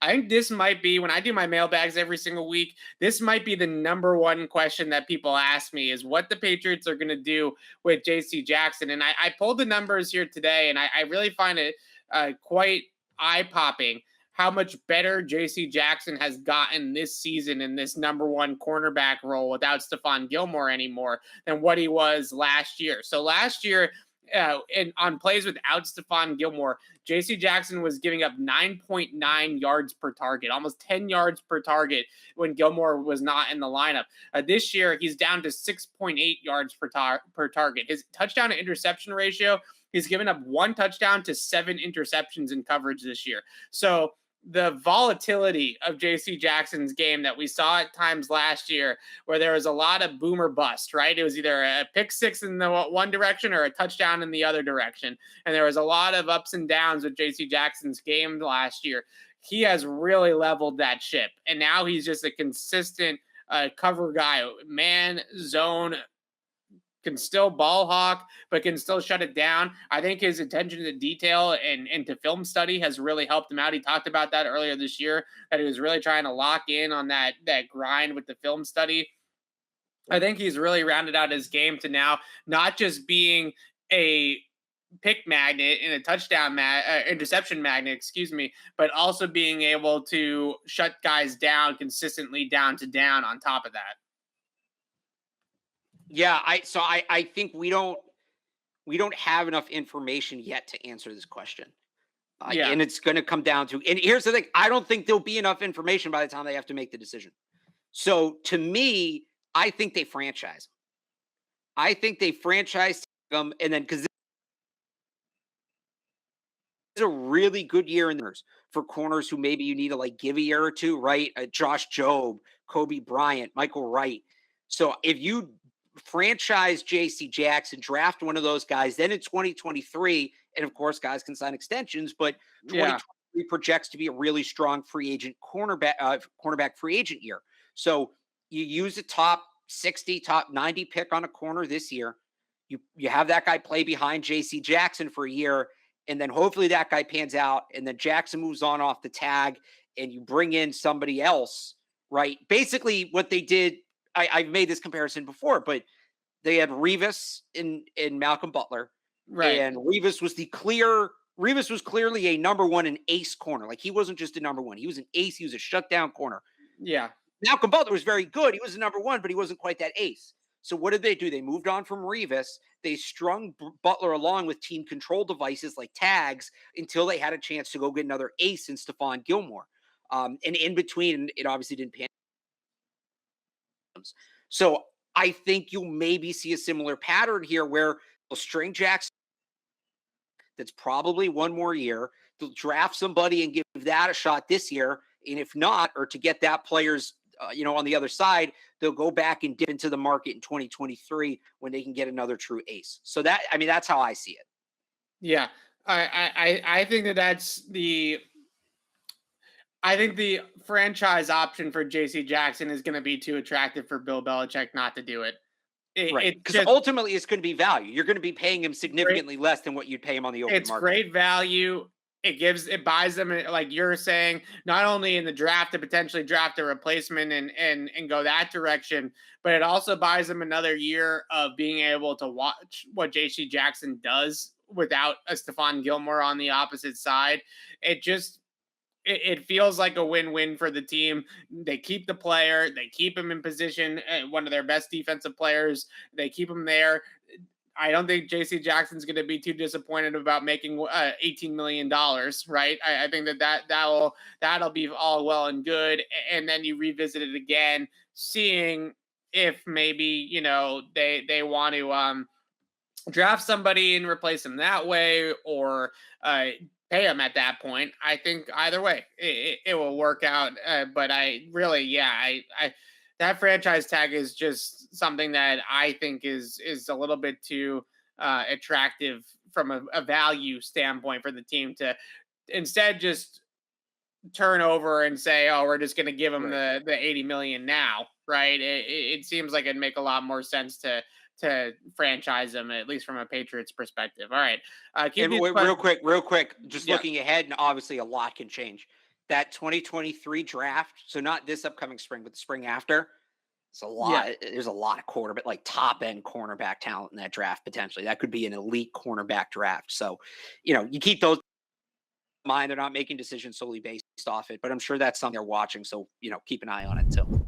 I think this might be, when I do my mailbags every single week, this might be the number one question that people ask me is what the Patriots are going to do with JC Jackson. And I pulled the numbers here today, and I really find it quite eye popping how much better JC Jackson has gotten this season in this number one cornerback role without Stephon Gilmore anymore than what he was last year. So last year, on plays without Stephon Gilmore, JC Jackson was giving up 9.9 yards per target, almost 10 yards per target when Gilmore was not in the lineup. This year, he's down to 6.8 yards per target. His touchdown to interception ratio, he's given up 1 touchdown to 7 interceptions in coverage this year. So the volatility of JC Jackson's game that we saw at times last year, where there was a lot of boomer bust, right? It was either a pick six in the one direction or a touchdown in the other direction. And there was a lot of ups and downs with JC Jackson's game last year. He has really leveled that ship. And now he's just a consistent cover guy, man, zone, can still ball hawk, but can still shut it down. I think his attention to detail and to film study has really helped him out. He talked about that earlier this year, that he was really trying to lock in on that grind with the film study. I think he's really rounded out his game to now not just being a pick magnet and a touchdown interception magnet, but also being able to shut guys down consistently down to down on top of that. Yeah, I think we don't have enough information yet to answer this question. And it's going to come down to, and here's the thing, I don't think there'll be enough information by the time they have to make the decision. So to me, I think they franchise. I think they franchise them, and then because this is a really good year in the for corners who maybe you need to like give a year or two, right? Josh Jobe, Kobe Bryant, Michael Wright. So if you franchise JC Jackson, draft one of those guys, then in 2023, and of course guys can sign extensions, but 2023 projects to be a really strong free agent cornerback free agent year. So you use a top 60, top 90 pick on a corner this year. You have that guy play behind JC Jackson for a year, and then hopefully that guy pans out, and then Jackson moves on off the tag, and you bring in somebody else, right? Basically what they did, I've made this comparison before, but they had Revis in Malcolm Butler, right? And Revis was clearly a number one and ace corner. Like he wasn't just a number one; he was an ace. He was a shutdown corner. Yeah. Malcolm Butler was very good. He was a number one, but he wasn't quite that ace. So what did they do? They moved on from Revis. They strung Butler along with team control devices like tags until they had a chance to go get another ace in Stephon Gilmore. And in between, it obviously didn't pan. So I think you'll maybe see a similar pattern here where they'll string Jackson. That's probably one more year. They'll draft somebody and give that a shot this year. And if not, or to get that player's, on the other side, they'll go back and dip into the market in 2023 when they can get another true ace. So that's how I see it. Yeah. I think I think the franchise option for JC Jackson is going to be too attractive for Bill Belichick not to do it. Right. Because ultimately it's going to be value. You're going to be paying him significantly less than what you'd pay him on the open market. It's great value. It buys them, like you're saying, not only in the draft to potentially draft a replacement and go that direction, but it also buys them another year of being able to watch what JC Jackson does without a Stephon Gilmore on the opposite side. It feels like a win-win for the team. They keep the player. They keep him in position, one of their best defensive players. They keep him there. I don't think JC Jackson's going to be too disappointed about making $18 million, right? I think that'll be all well and good. And then you revisit it again, seeing if maybe, they want to draft somebody and replace him that way, or pay him at that point. I think either way, it will work out. But that franchise tag is just something that I think is a little bit too attractive from a value standpoint for the team to instead just turn over and say, oh, we're just going to give him the 80 million now. Right. It seems like it'd make a lot more sense to franchise them, at least from a Patriots perspective. All right. Real quick, just looking ahead, and obviously a lot can change. that 2023 draft, so not this upcoming spring, but the spring after, it's a lot. Yeah. There's a lot of quarterback, like top end cornerback talent in that draft potentially. That could be an elite cornerback draft. So, you keep those in mind. They're not making decisions solely based off it, but I'm sure that's something they're watching. So, keep an eye on it too.